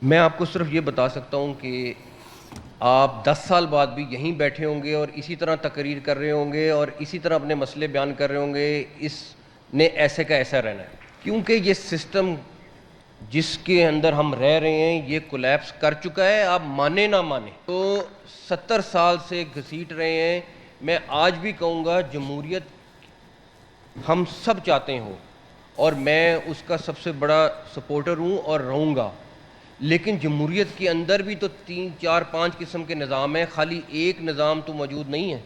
मैं आपको सिर्फ ये बता सकता हूँ कि आप 10 साल बाद भी यहीं बैठे होंगे और इसी तरह तकरीर कर रहे होंगे और इसी तरह अपने मसले बयान कर रहे होंगे। इसने ऐसे का ऐसा रहना है, क्योंकि ये सिस्टम जिसके अंदर हम रह रहे हैं ये कोलैप्स कर चुका है। आप माने ना माने तो 70 साल से घसीट रहे हैं। मैं आज भी कहूँगा जमहूरियत हम सब चाहते हो और मैं उसका सबसे बड़ा सपोर्टर हूँ और रहूँगा, लेकिन जमहूरियत के अंदर भी तो 3, 4, 5 किस्म के निज़ाम हैं, खाली एक निज़ाम तो मौजूद नहीं है।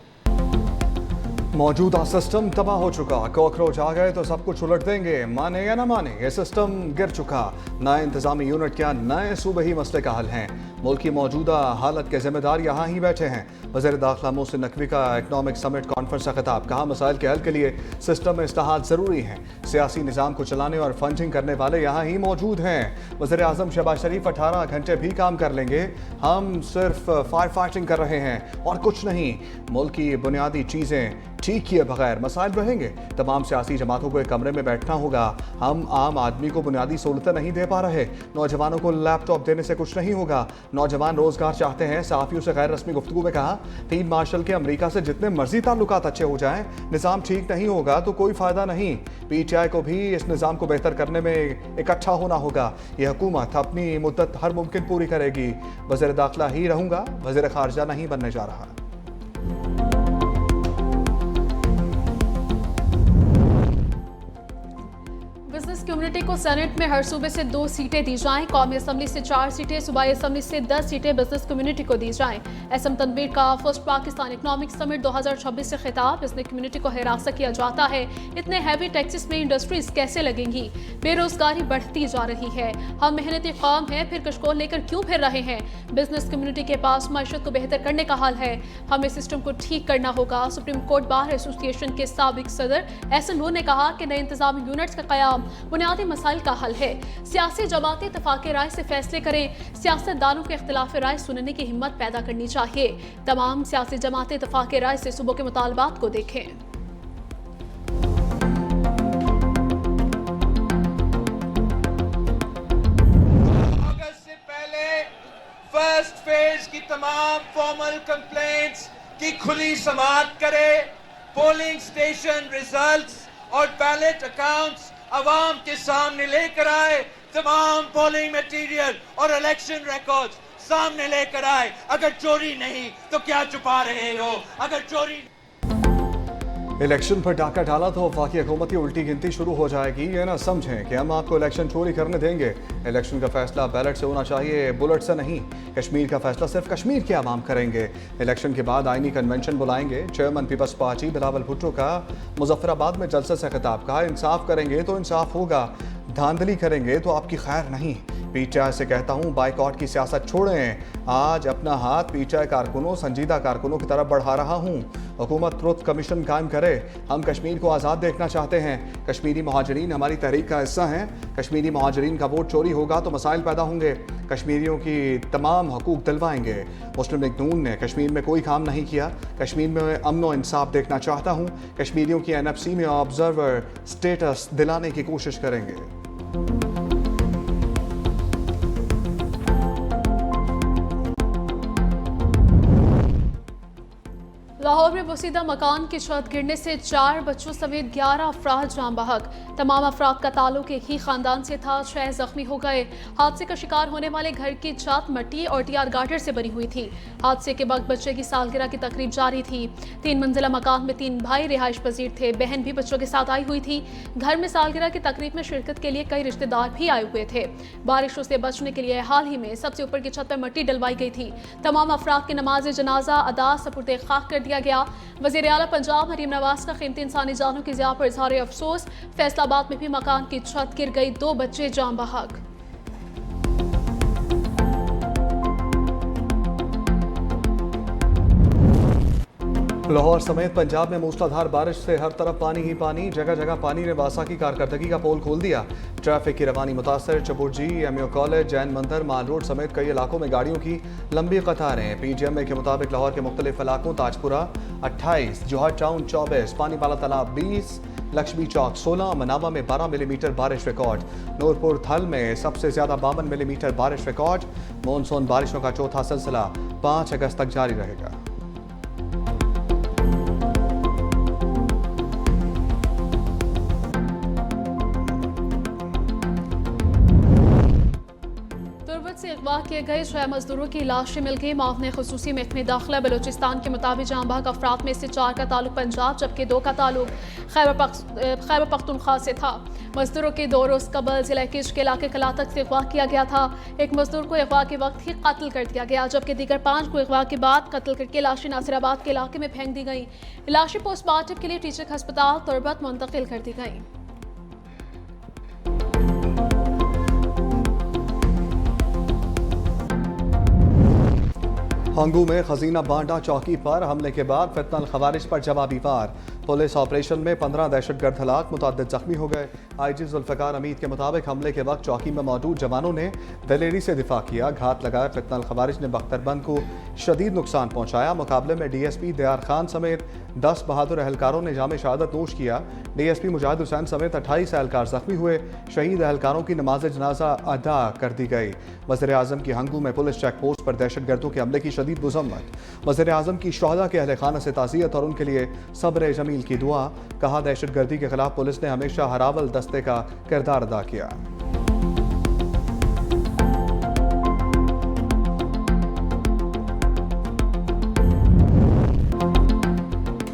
मौजूदा सिस्टम तबाह हो चुका, कॉकरोच आ गए तो सब कुछ उलट देंगे, माने या ना माने ये सिस्टम गिर चुका। नए इंतजामी यूनिट क्या नए सूबे ही मसले का हल हैं। मुल्क की मौजूदा हालत के जिम्मेदार यहाँ ही बैठे हैं। वज़ीर दाखिला मोहसिन नकवी का इकनॉमिक समिट कॉन्फ्रेंस का खिताब, कहा मसाइल के हल के लिए सिस्टम में इस्लाहात ज़रूरी हैं। सियासी निज़ाम को चलाने और फंडिंग करने वाले यहाँ ही मौजूद हैं। वज़ीर आज़म शहबाज शरीफ 18 घंटे भी काम कर लेंगे, हम सिर्फ फायर फाइटिंग कर रहे हैं और कुछ नहीं। मुल्क की बुनियादी चीज़ें ठीक किए बगैर मसाइल रहेंगे। तमाम सियासी जमातों को एक कमरे में बैठना होगा। हम आम आदमी को बुनियादी सहूलतें नहीं दे पा रहे। नौजवानों को लैपटॉप देने से कुछ नहीं होगा। नौजवान रोजगार चाहते हैं। सहाफ़ियों से गैर रस्मी गुफ्तगू में कहा, फील्ड मार्शल के अमरीका से जितने मर्जी ताल्लुकात अच्छे हो जाएं, निज़ाम ठीक नहीं होगा तो कोई फ़ायदा नहीं। PTI को भी इस निज़ाम को बेहतर करने में इकट्ठा होना होगा। ये हुकूमत अपनी मुद्दत हर मुमकिन पूरी करेगी। वज़ीर दाखिला ही रहूँगा, वज़ीर ख़ारजा नहीं बनने जा रहा। बिजनेस कम्युनिटी को सेनेट में हर सूबे से 2 सीटें दी जाएं। कौमी असम्बली से 4 सीटें, सूबाई असम्बली से 10 सीटें बिजनेस कम्युनिटी को दी जाएं। SM तनवीर का फर्स्ट पाकिस्तान इकनॉमिक समिट 2026 से खिताब, बिजनेस कम्युनिटी को हिरासत किया जाता है। इतने हैवी टैक्सेस में इंडस्ट्रीज कैसे लगेंगी? बेरोजगारी बढ़ती जा रही है। हम मेहनती कौम हैं, फिर कशकोल लेकर क्यों फिर रहे हैं? बिजनेस कम्युनिटी के पास मईशत को बेहतर करने का हल है। हमें सिस्टम को ठीक करना होगा। सुप्रीम कोर्ट बार एसोसिएशन के साबिक सदर एहसन नूर ने कहा कि नए इंतजामी यूनिट्स का क़याम बुनियादी मसाइल का हल है। सियासी जमातें इत्तेफाक़ राय से फैसले करें। सियासतदानों के इख्तिलाफ राय सुनने की हिम्मत पैदा करनी चाहिए। तमाम सियासी जमातें इत्तेफाक़ राय से सुबह के मुतालबात को देखें। अगस्त से पहले फर्स्ट फेज की तमाम फॉर्मल कंप्लेंट्स की खुली समाअत करे। पोलिंग स्टेशन रिजल्ट्स और बैलेट अकाउंट्स अवाम के सामने लेकर आए। तमाम पोलिंग मटीरियल और इलेक्शन रिकॉर्ड्स सामने लेकर आए। अगर चोरी नहीं तो क्या छुपा रहे हो? अगर चोरी इलेक्शन पर डाका डाला तो वफाकी हुकूमत की उल्टी गिनती शुरू हो जाएगी। ये ना समझें कि हम आपको इलेक्शन चोरी करने देंगे। इलेक्शन का फैसला बैलेट से होना चाहिए, बुलेट से नहीं। कश्मीर का फैसला सिर्फ कश्मीर के अवाम करेंगे। इलेक्शन के बाद आईनी कन्वेंशन बुलाएंगे। Chairman Peoples Party Bilawal Bhutto का मुजफ्फराबाद में जलसे से खिताब, कहा इंसाफ करेंगे तो इंसाफ होगा, धांधली करेंगे तो आपकी खैर नहीं। PTI से कहता हूँ बाइकआउट की सियासत छोड़ें। आज अपना हाथ PTI कारकुनों, संजीदा कारकुनों की तरफ बढ़ा रहा हूँ। हुकूमत ट्रुथ कमीशन कायम करे। हम कश्मीर को आज़ाद देखना चाहते हैं। कश्मीरी महाजरीन हमारी तहरीक का हिस्सा हैं। कश्मीरी महाजरीन का वोट चोरी होगा तो मसाइल पैदा होंगे। कश्मीरियों की तमाम हकूक दिलवाएंगे। मुस्लिम लीग नून ने कश्मीर में कोई काम नहीं किया। कश्मीर में अमन व इंसाफ देखना चाहता हूँ। कश्मीरियों की NFC में ऑब्जर्वर स्टेटस दिलाने की कोशिश करेंगे। लाहौर में बोसीदा मकान की छत गिरने से 4 बच्चों समेत 11 अफराद जान बहक। तमाम अफराद का ताल्लुक एक ही खानदान से था। 6 जख्मी हो गए। हादसे का शिकार होने वाले घर की छत मट्टी और TR गार्डर से बनी हुई थी। हादसे के वक्त बच्चे की सालगिरह की तकरीब जारी थी। 3 मंजिला मकान में 3 भाई रिहाइश पजीर थे। बहन भी बच्चों के साथ आई हुई थी। घर में सालगिरह की तकरीब में शिरकत के लिए कई रिश्तेदार भी आए हुए थे। बारिशों से बचने के लिए हाल ही में सबसे ऊपर की छत पर मट्टी डलवाई गई थी। तमाम अफराद की नमाज जनाजा अदा सपुर्द खाक कर दिया गया। वज़ीर आला पंजाब मरीम नवाज का कीमती इंसानी जानों की ज़िया पर इज़हार अफसोस। फैसलाबाद में भी मकान की छत गिर गई, 2 बच्चे जान बहक। लाहौर समेत पंजाब में मूसलाधार बारिश से हर तरफ पानी ही पानी। जगह जगह पानी ने वासा की कारकर्दगी का पोल खोल दिया। ट्रैफिक की रवानी मुतासर। चबुर्जी, MU कॉलेज, जैन मंदिर, माल रोड समेत कई इलाकों में गाड़ियों की लंबी कतारें। PGMA के मुताबिक लाहौर के मुख्तलिफ इलाकों ताजपुरा 28, जोहर टाउन 24, पानी वाला तालाब 20, लक्ष्मी चौक 16, मनावा में 12 मिलीमीटर बारिश रिकॉर्ड। नूरपुर थल में सबसे ज्यादा 52 मिलीमीटर बारिश रिकॉर्ड। मॉनसून बारिशों का चौथा सिलसिला 5 अगस्त तक जारी रहेगा। से अगवा किए गए 6 मजदूरों की लाशें मिल गई। मामले खुसूसी महकमे दाखिला बलूचिस्तान के मुताबिक जांबाग अफराद में से 4 का ताल्लुक पंजाब जबकि 2 का ताल्लुक खैबर पख्तूनख्वा से था। मजदूरों के 2 रोज़ कबल जिला किश के इलाके कलातक से अगवा किया गया था। एक मजदूर को अगवा के वक्त ही कत्ल कर दिया गया जबकि दीगर 5 को अगवा के बाद कत्ल करके लाशें नासिराबाद के इलाके में फेंक दी गई। लाशें पोस्टमार्टम के लिए टीचर अस्पताल तुरबत मुंतकिल कर दी गई। हंगू में खजीना बांडा चौकी पर हमले के बाद फितनल खवारिज पर जवाबी वार। पुलिस ऑपरेशन में 15 दहशतगर्द हलाक, मुतअद्दिद जख्मी हो गए। आईजी जुल्फिकार हमीद के मुताबिक हमले के वक्त चौकी में मौजूद जवानों ने दिलेरी से दिफा किया। घात लगाए फितनल खवारिज ने बख्तरबंद को शदीद नुकसान पहुंचाया। मुकाबले में डीएसपी दयार खान समेत 10 बहादुर एहलकारों ने जाम शहादत नोश किया। डीएसपी मुजाहिद हुसैन समेत 28 एहलकार जख्मी हुए। शहीद एहलकारों की नमाज जनाजा अदा कर दी गई। वज़ीर आज़म की हंगू में पुलिस चेक पोस्ट पर दहशतगर्दों के हमले की शदीद मज़म्मत। वज़ीर आज़म की शोहदा के अहले खाना से ताज़ियत और उनके लिए सब्र जमील की दुआ। कहा दहशतगर्दी के खिलाफ पुलिस ने हमेशा हरावल दस्ते का किरदार अदा किया।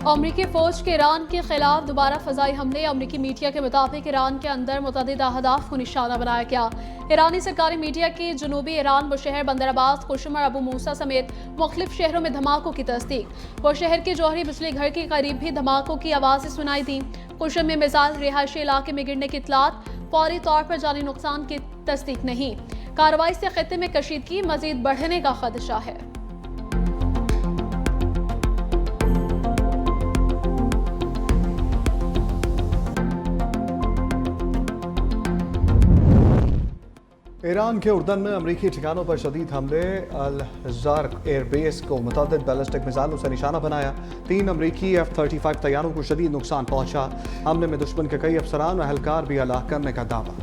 अमरीकी फौज के ईरान के खिलाफ दोबारा फजाई हमले। अमरीकी मीडिया के मुताबिक ईरान के अंदर मुतअद्दिद अहदाफ को निशाना बनाया गया। ईरानी सरकारी मीडिया की जनूबी ईरान बुशहर, बंदराबाद, कुशम और अबू मूसा समेत मुख्तलिफ शहरों में धमाकों की तस्दीक। बुशहर के जौहरी बिजली घर के करीब भी धमाकों की आवाज़ें सुनाई दी। कुशम में मिसाइल रिहायशी इलाके में गिरने की इतलात, फौरी तौर पर जानी नुकसान की तस्दीक नहीं। कार्रवाई से खित्ते में कशीदगी मजीद बढ़ने का खदशा है। ईरान के उर्दन में अमरीकी ठिकानों पर शदीद हमले। अल ज़ार्क एयरबेस को मुतअद्दिद बैलिस्टिक मिसाइलों से निशाना बनाया। 3 अमरीकी F-35 तैयारों को शदीद नुकसान पहुंचा। हमले में दुश्मन के कई अफसरान और एहलकार भी हलाक करने का दावा।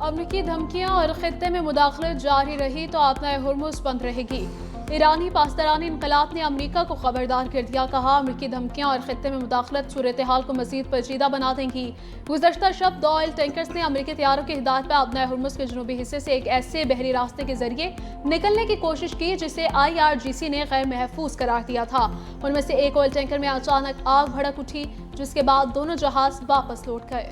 अमरीकी धमकियां और खित्ते में मुदाखलत जारी रही तो आपना हुर्मुज़ बंद रहेगी। ईरानी पासदारानी इनकलाब ने अमरीका को खबरदार कर दिया। कहा अमरीकी धमकियां और खित्ते में मुदाखलत सूरत हाल को मजीद पेचीदा बना देंगी। गुज़श्ता शब 2 ऑयल टैंकर्स ने अमरीकी तैयारों की हिदायत पर आपना हुर्मुज़ के जनूबी हिस्से से एक ऐसे बहरी रास्ते के जरिए निकलने की कोशिश की जिसे IRGC ने गैर महफूज करार दिया था। उनमें से एक ऑयल टैंकर में अचानक आग भड़क उठी जिसके बाद दोनों जहाज वापस लौट गए।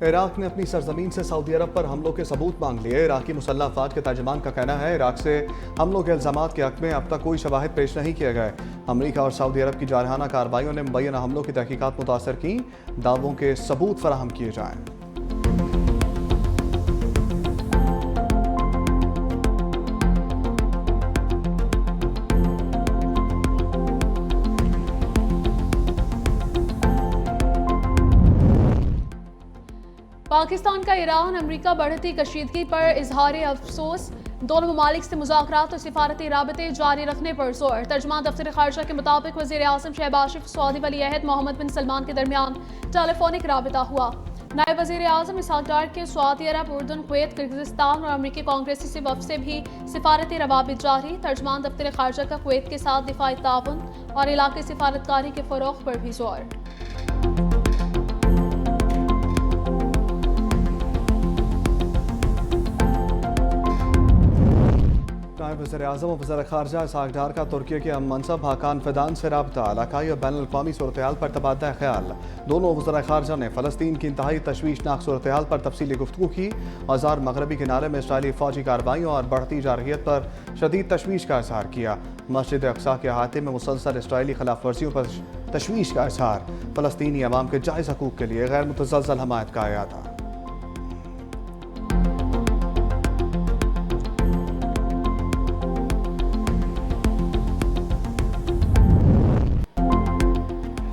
इराक ने अपनी सरजमीन से सऊदी अरब पर हमलों के सबूत मांग लिए। इराकी मुसल्लह अफवाज के तर्जुमान का कहना है इराक से हमलों के इल्जामात के हक में अब तक कोई शवाहिद पेश नहीं किए गए। अमरीका और सऊदी अरब की जारहाना कार्रवाइयों ने मुबैना हमलों की तहकीकात मुतासर की। दावों के सबूत फराहम किए जाएं। पाकिस्तान का ईरान अमरीका बढ़ती कशीदगी पर इजहार अफसोस। दोनों ममालिक से मुज़ाकरात और सिफारती राबते जारी रखने पर जोर। तर्जुमान दफ्तर खारजा के मुताबिक वज़ीर आज़म शहबाज शरीफ, सऊदी वली अहद मोहम्मद बिन सलमान के दरमियान टेलीफोनिक राबता हुआ। नायब वज़ीर आज़म इसहाक डार के सऊदी अरब, उर्दन, कुवैत, किर्गिस्तान और अमरीकी कांग्रेसी से वफ़द से भी सिफारती रवाबित जारी। तर्जुमान दफ्तर खारजा का कुवैत के साथ दिफाई ताउन और इलाके सिफारतकारी के फ़रोग़ पर भी जोर। नायब वज़ीर-ए-आज़म और वज़ीर ख़ारजा इसहाक डार का तुर्की के मनसब हाकान फ़िदान से रब्ता। इलाकाई और बैनुल अक़वामी सूरत-ए-हाल पर तबादला ख़याल। दोनों वज़ीर ख़ारजा ने फ़लस्तीन की इंतहाई तशवीशनाक सूरत-ए-हाल पर तफसीली गुफ्तगू की। अज़ार मग़रबी किनारे में इसराइली फ़ौजी कार्रवाइयों और बढ़ती जारहियत पर शदीद तशवीश का इज़हार किया। मस्जिद अक़सा के अहाते में मुसलसल इसराइली खिलाफ वर्जियों पर तशवीश का इज़हार। फ़लस्तीनी अवाम के जायज़ हकूक़ के लिए गैर मुतज़लज़ल हमायत का अयादा।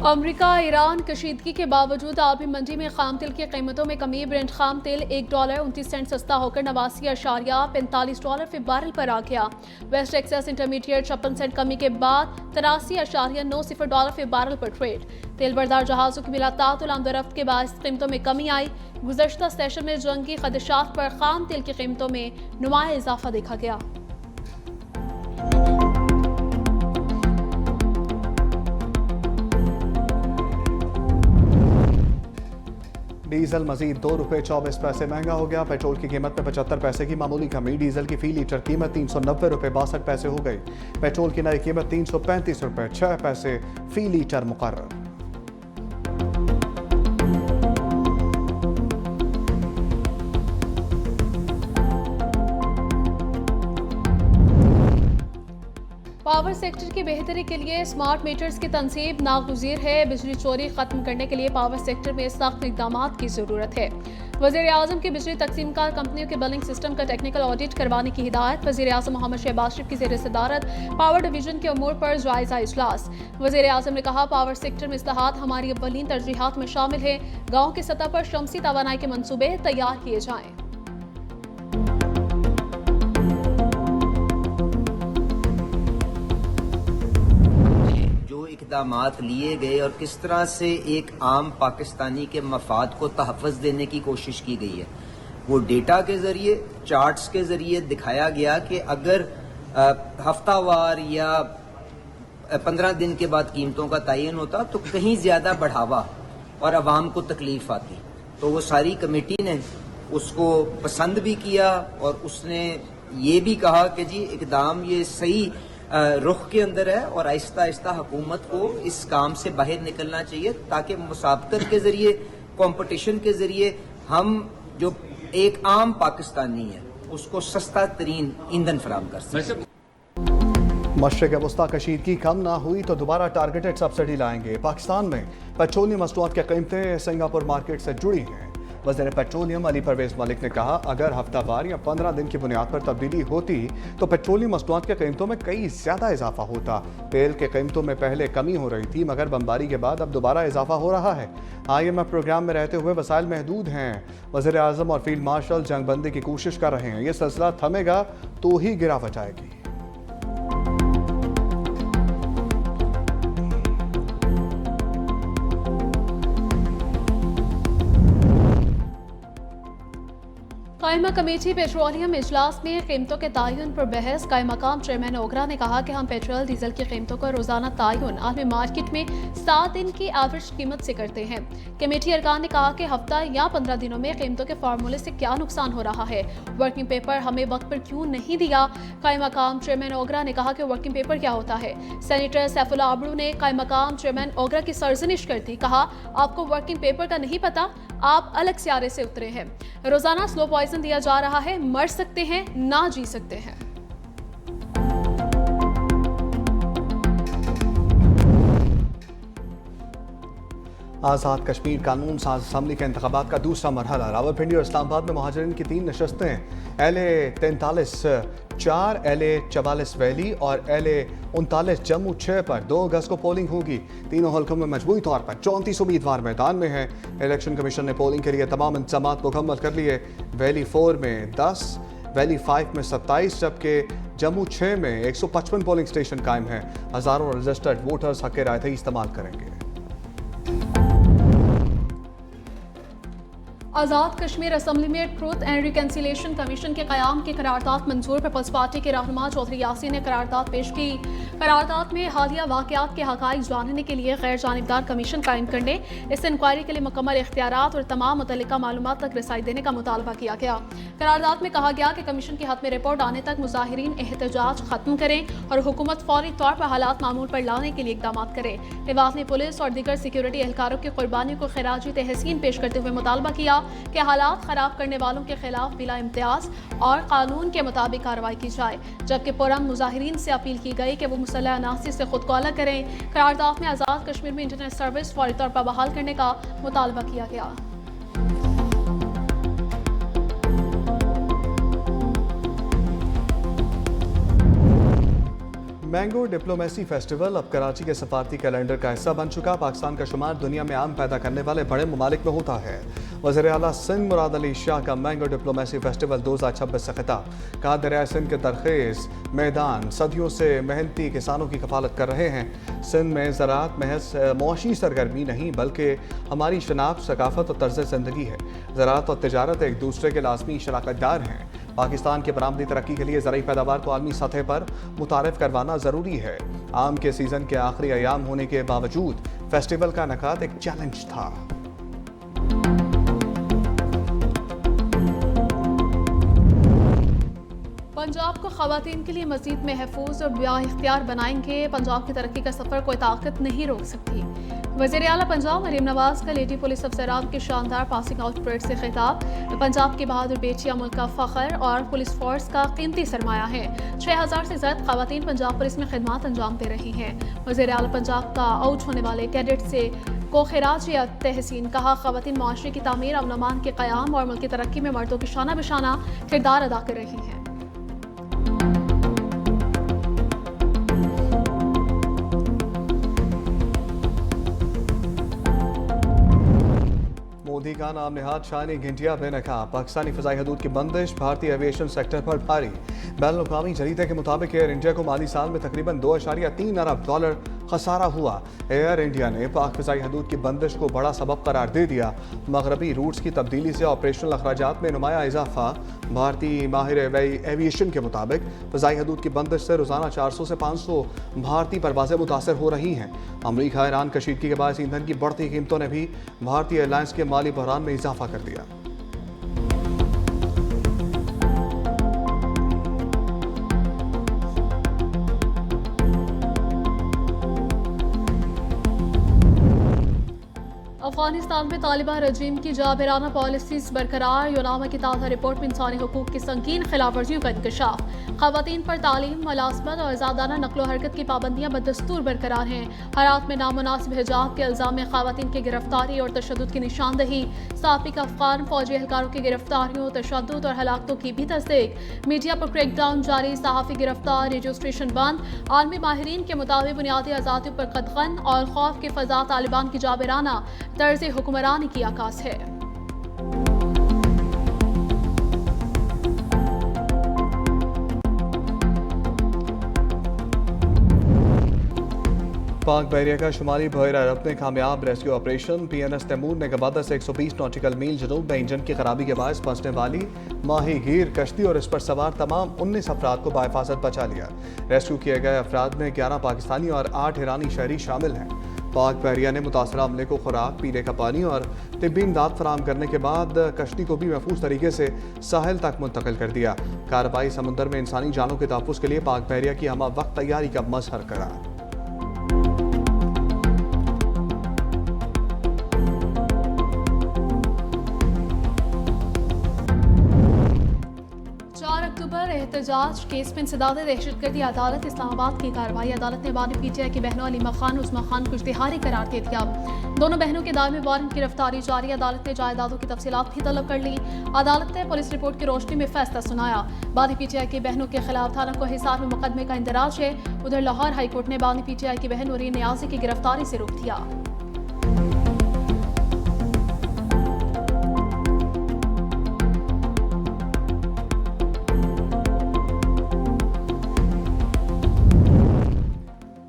अमेरिका ईरान कशीदगी के बावजूद आलमी मंडी में खाम तेल की कीमतों में कमी। ब्रेंट खाम तेल $1.29 सस्ता होकर $89.45 फी बैरल पर आ गया। वेस्ट टेक्सास इंटरमीडिएट 56 सेंट कमी के बाद $83.90 फी बैरल पर ट्रेड। तेल बरदार जहाजों की मिलातातुल आमदरफ्त के बाद कीमतों में कमी आई। गुज़श्ता सेशन में जंगी खदशात पर खाम तेल की कीमतों में नुमाया इजाफा देखा गया। डीजल मजीद ₹2.24 महंगा हो गया। पेट्रोल की कीमत में 75 पैसे की मामूली कमी। डीजल की फी लीटर कीमत ₹390.62 हो गई। पेट्रोल की नई कीमत ₹335.06 फी लीटर मुकर्रर। पावर सेक्टर की बेहतरी के लिए स्मार्ट मीटर्स की तनसीब नागुज़ीर है। बिजली चोरी खत्म करने के लिए पावर सेक्टर में सख्त इक़दाम की ज़रूरत है। वज़ीर-ए-आज़म की बिजली तकसीमकार कंपनियों के बिलिंग सिस्टम का टेक्निकल ऑडिट करवाने की हिदायत। वज़ीर-ए-आज़म मोहम्मद शहबाज शरीफ की ज़ेर सदारत पावर डिवीजन के उमूर पर जायज़ा इजलास। वज़ीर-ए-आज़म ने कहा, पावर सेक्टर में इस्लाहात हमारी अव्वलीन तरजीहात में शामिल है। गाँव की सतह पर शमसी तवानाई के मनसूबे तैयार किए जाएँ। इक़दामात लिए गए और किस तरह से एक आम पाकिस्तानी के मफाद को तहफ़्फ़ुज़ देने की कोशिश की गई है, वो डेटा के ज़रिए, चार्ट्स के ज़रिए दिखाया गया कि अगर हफ्तावार या 15 दिन के बाद कीमतों का तयन होता तो कहीं ज़्यादा बढ़ावा और आवाम को तकलीफ आती। तो वो सारी कमेटी ने उसको पसंद भी किया और उसने ये भी कहा कि जी इक़दाम ये सही रुख के अंदर है और आहिस्ता आहिस्ता हुकूमत को इस काम से बाहर निकलना चाहिए ताकि मुसाबकत के जरिए, कंपटीशन के जरिए हम जो एक आम पाकिस्तानी है उसको सस्ता तरीन ईंधन फराहम कर सकें। मशरिक़ वस्ता कशीदगी कम ना हुई तो दोबारा टारगेटेड सब्सिडी लाएंगे। पाकिस्तान में पेट्रोलियम मसनूआत की कीमतें सिंगापुर मार्केट से जुड़ी हैं। वज़ीर पेट्रोलियम अली परवेज़ मलिक ने कहा, अगर हफ्तावार या 15 दिन की बुनियाद पर तब्दीली होती तो पेट्रोलियम मसनूआत की कीमतों में कई ज़्यादा इजाफा होता। तेल के कीमतों में पहले कमी हो रही थी मगर बमबारी के बाद अब दोबारा इजाफा हो रहा है। IMF प्रोग्राम में रहते हुए वसाइल महदूद हैं। वज़ीर आज़म और फील्ड मार्शल जंगबंदी की कोशिश कर रहे हैं। ये सिलसिला थमेगा तो ही गिरावट आएगी। कायमा कमेटी पेट्रोलियम इजलास में कीमतों के तयन पर बहस। कायमा-काम चेयरमैन ओगरा ने कहा कि हम पेट्रोल डीजल की कीमतों का रोजाना तयन आलमी मार्केट में 7 दिन की एवरेज कीमत से करते हैं। कमेटी अरकान ने कहा कि हफ्ता या 15 दिनों में कीमतों के फार्मूले से क्या नुकसान हो रहा है, वर्किंग पेपर हमें वक्त पर क्यों नहीं दिया। कायमा-काम चेयरमैन ओगरा ने कहा कि वर्किंग पेपर क्या होता है। सेनेटर सैफुल्लाह आबड़ू ने कायमा-काम चेयरमैन ओगरा की सरजनिश कर दी। कहा, आपको वर्किंग पेपर का नहीं पता, आप अलग सियारे से उतरे हैं। रोजाना स्लो पॉइजन दिया जा रहा है, मर सकते हैं ना जी सकते हैं। आज़ाद कश्मीर कानून साज असम्बली के इंतखाबात का दूसरा मरहला। रावलपिंडी और इस्लामाबाद में मुहाजिरीन की 3 नशस्तें LA 43-4, LA 44 वैली और LA 39 जम्मू 6 पर 2 अगस्त को पोलिंग होगी। तीनों हल्कों में मजमूई तौर पर 34 उम्मीदवार मैदान में हैं। इलेक्शन कमीशन ने पोलिंग के लिए तमाम इंतजाम मुकम्मल कर लिए। वैली 4 में 10, वैली 5 में 27 जबकि जम्मू 6 में 155 पोलिंग स्टेशन कायम हैं। हज़ारों रजिस्टर्ड वोटर्स हक़ रायदही इस्तेमाल करेंगे। आज़ाद कश्मीर असम्बली में ट्रूथ एंड रिकन्सिलिएशन कमीशन के क़याम की करारदाद मंजूर। पीपल्स पार्टी के रहनुमा चौधरी यासीन ने करारदाद पेश की। करारदाद में हालिया वाक़यात के हक़ाइक़ जानने के लिए गैर जानिबदार कमीशन कायम करने, इस इंक्वायरी के लिए मुकम्मल इख्तियारात और तमाम मुतल्लिका मालूमात तक रसाई देने का मुतालबा किया गया। करारदाद में कहा गया कि कमीशन की हतमी रिपोर्ट आने तक मुजाहिरीन एहतजाज खत्म करें और हुकूमत फौरी तौर पर हालात मामूल पर लाने के लिए इक़दाम करे। लिवास ने पुलिस और दीगर सिक्योरिटी एहलकारों की कुर्बानी को खिराजी तहसीन पेश करते हुए मुतालबा किया कि हालात खराब करने वालों के खिलाफ बिला इम्तियाज और कानून के मुताबिक कार्रवाई की जाए। जबकि पुरअमन मुजाहिरीन से अपील की गई कि वो मुसल्लह अनासी से खुद को अलग करें। करारदाद में आज़ाद कश्मीर में इंटरनेट सर्विस फौरी तौर पर बहाल करने का मुतालबा किया गया। मैंगो डिप्लोमेसी फेस्टिवल अब कराची के सफारती कैलेंडर का हिस्सा बन चुका। पाकिस्तान का शुमार दुनिया में आम पैदा करने वाले बड़े ममालिक में होता है। वज़ीर आला सिंध मुराद अली शाह का मैंगो डिप्लोमेसी फेस्टिवल 2026 से खिताब। कहा दरिया सिंध के तरखेज़ मैदान सदियों से मेहनती किसानों की कफालत कर रहे हैं। सिंध में ज़राअत महज मुआशी सरगर्मी नहीं बल्कि हमारी शनाख्त, सकाफत और तर्ज ज़िंदगी है। ज़राअत और तिजारत एक दूसरे के लाज़मी शराकतदार हैं। पाकिस्तान के बरामदी तरक्की के लिए ज़रूरी पैदावार को आलमी सतह पर मुतारिफ करवाना ज़रूरी है। आम के सीज़न के आखिरी अयाम होने के बावजूद फेस्टिवल का इनेकाद एक चैलेंज था। पंजाब को ख़वातीन के लिए मज़ीद महफूज और बाइख्तियार बनाएंगे। पंजाब की तरक्की का सफ़र कोई ताकत नहीं रोक सकती। वज़ीर आला पंजाब मरीम नवाज़ का लेडी पुलिस अफसरान के शानदार पासिंग आउट परेड से खिताब। पंजाब की बहादुर बेटियां मुल्क का फ़ख्र और पुलिस फोर्स का कीमती सरमाया है। 6000 से ज़्यादा ख़वातीन पंजाब पुलिस में खिदमत अंजाम दे रही हैं। वज़ीर आला पंजाब का आउट होने वाले कैडेट से को खिराज तहसीन। कहा ख़वातीन माशरे की तामीर, अमन अमान के क़याम और मुल्क की तरक्की में मर्दों की शाना बशाना किरदार अदा कर रही हैं। मोदी का नाम निहाद शानी घंटिया ने कहा पाकिस्तानी फ़ज़ाई हदूद की बंदिश भारतीय एविएशन सेक्टर पर भारी। बैनुल-अक़वामी जरीदे के मुताबिक एयर इंडिया को माली साल में तकरीबन $2.3 अरब खसारा हुआ। एयर इंडिया ने पाक फ़ज़ाई हदूद की बंदिश को बड़ा सबब करार दे दिया। मगरबी रूट्स की तब्दीली से ऑपरेशनल अखराजात में नुमाया इजाफा। भारतीय माहिर एविएशन के मुताबिक फ़ज़ाई हदूद की बंदिश से रोज़ाना 400 से 500 भारतीय परवाज़ें मुतासर हो रही हैं। अमरीका ईरान कशीदगी के बायस ईंधन की बढ़ती कीमतों ने भी भारतीय एयरलाइंस के माली बहरान में इजाफा कर दिया। अफगानिस्तान में तालिबान रजीम की जाबिराना पॉलिसीज बरकरार। यूनामा की ताज़ा रिपोर्ट में इंसानी हुकूक की संगीन खिलाफवर्जियों का इंकशाफ। ख़वातीन पर तालीम, मुलाज़मत और आज़ादाना नकलो हरकत की पाबंदियाँ बदस्तूर बरकरार हैं। हरात में नामुनासिब हिजाब के इल्ज़ाम में ख़वातीन की गिरफ्तारी और तशद्दुद की निशानदही। साबिक़ अफ़गान फ़ौजी एहलकारों की गिरफ्तारियों, तशद्दुद और हलाकतों की भी तस्दीक। मीडिया पर क्रैकडाउन जारी, सहाफ़ी गिरफ्तार, रजिस्ट्रेशन बंद। आलमी माहिरीन के मुताबिक बुनियादी आज़ादियों पर कदगन और खौफ की फ़ज़ा तालिबान की जाबिराना तर्ज़ हुक्मरानी की आकाश है। पाक बहरिया का शुमाली बहर अरब में कामयाब रेस्क्यू ऑपरेशन। PNS तैमूर ने गवादा से 120 नॉटिकल मील जनूब में इंजन की खराबी के बायस फंसने वाली माही गिर कश्ती और इस पर सवार तमाम 19 अफराद को बाहिफाजत बचा लिया। रेस्क्यू किए गए अफराद में 11 पाकिस्तानी और 8 ईरानी शहरी शामिल हैं। पाक बहरिया ने मुतासरा अमले को खुराक, पीने का पानी और तिब्बी इमदाद फराहम करने के बाद कश्ती को भी महफूज तरीके से साहिल तक मुंतकिल कर दिया। कार्रवाई समुद्र में इंसानी जानों के तहफ़्फ़ुज़ के लिए पाक बहरिया की हमा वक्त तैयारी का मजहर करार। एहतजाज केस में इंसदाद दहशतगर्दी अदालत इस्लामाबाद की कार्रवाई। अदालत ने बानी PTI की बहनों अलीमा खान, उस्मा खान को इश्तिहारी करार दे दिया। दोनों बहनों के दायमी वारंट गिरफ्तारी जारी। अदालत ने जायदादों की तफसीलात भी तलब कर ली। अदालत ने पुलिस रिपोर्ट की रोशनी में फैसला सुनाया। बानी PTI की बहनों के खिलाफ थाना को हिसार में मुकदमे का इंदराज है। उधर लाहौर हाईकोर्ट ने बानी PTI की बहन नूरीन नियाजी की गिरफ्तारी से रोक दिया।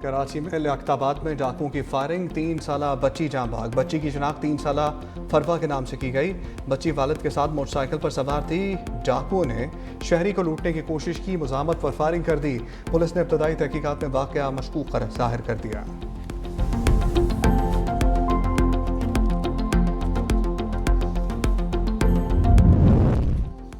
कराची में लियाकताबाद में डाकुओं की फायरिंग, 3 साला बच्ची जाँ भाग। बच्ची की शनाख्त 3 साला फरवा के नाम से की गई। बच्ची वालिद के साथ मोटरसाइकिल पर सवार थी। डाकुओं ने शहरी को लूटने की कोशिश की, मुज़ाहमत पर फायरिंग कर दी। पुलिस ने इब्तदाई तहकीकात में वाक़या मशकूक ज़ाहिर कर दिया।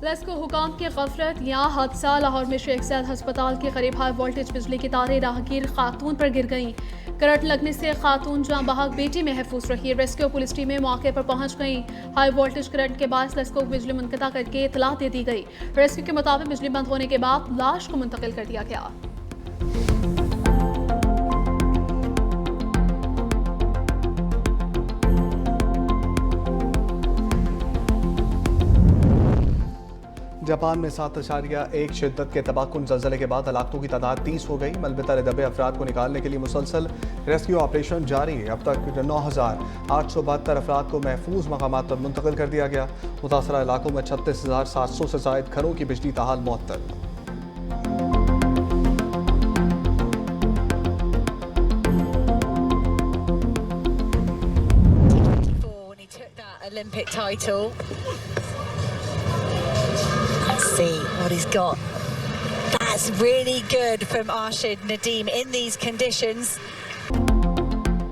लेस्को हुकाम की गफलत, यहाँ हादसा। लाहौर में शेख सैद अस्पताल के करीब हाई वोल्टेज बिजली की तारें राहगीर खातून पर गिर गईं। करंट लगने से खातून जाँ बहक बेटी महफूज रही। रेस्क्यू पुलिस टीमें मौके पर पहुंच गईं। हाई वोल्टेज करंट के बाद लेस्को को बिजली मुनक़ता करके इतला दे दी गई। रेस्क्यू के मुताबिक बिजली बंद होने के बाद लाश को मुंतकिल कर दिया गया। जापान में 7.1 शिद्दत के तबाहकुन ज़लज़ले के बाद हलाकतों की तादाद 30 हो गई। मलबे दबे अफराद को निकालने के लिए मुसलसल रेस्क्यू ऑपरेशन जारी है। अब तक 9,872 अफराद को महफूज मकामात पर मुंतकिल कर दिया गया। मुतासरा इलाकों में 36,700 से ज़ायद घरों की बिजली ताहाल मुअत्तल। when he took that Olympic title. Let's see what he's got. That's really good from Arshid Nadeem in these conditions.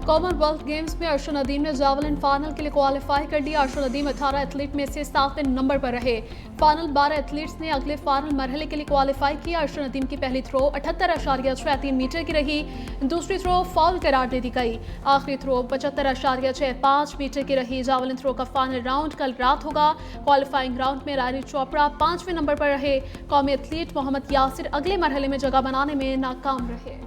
Commonwealth games में अर्शद नदीम ने जावलिन फाइनल के लिए क्वालिफाई कर लिया। अर्शद नदीम 18 एथलीट में से 7वें नंबर पर रहे। फाइनल 12 एथलीट्स ने अगले फाइनल मरहले के लिए क्वालिफाई किया। अर्शद नदीम की पहली थ्रो 78.63 मीटर की रही, दूसरी थ्रो फाउल करार दे दी गई। आखिरी थ्रो 75.65 मीटर की रही। जावलिन थ्रो का फाइनल राउंड कल रात होगा। क्वालिफाइंग राउंड में रानी चोपड़ा 5वें नंबर पर रहे। कौमी एथलीट मोहम्मद यासिर अगले मरहले में जगह बनाने में नाकाम रहे।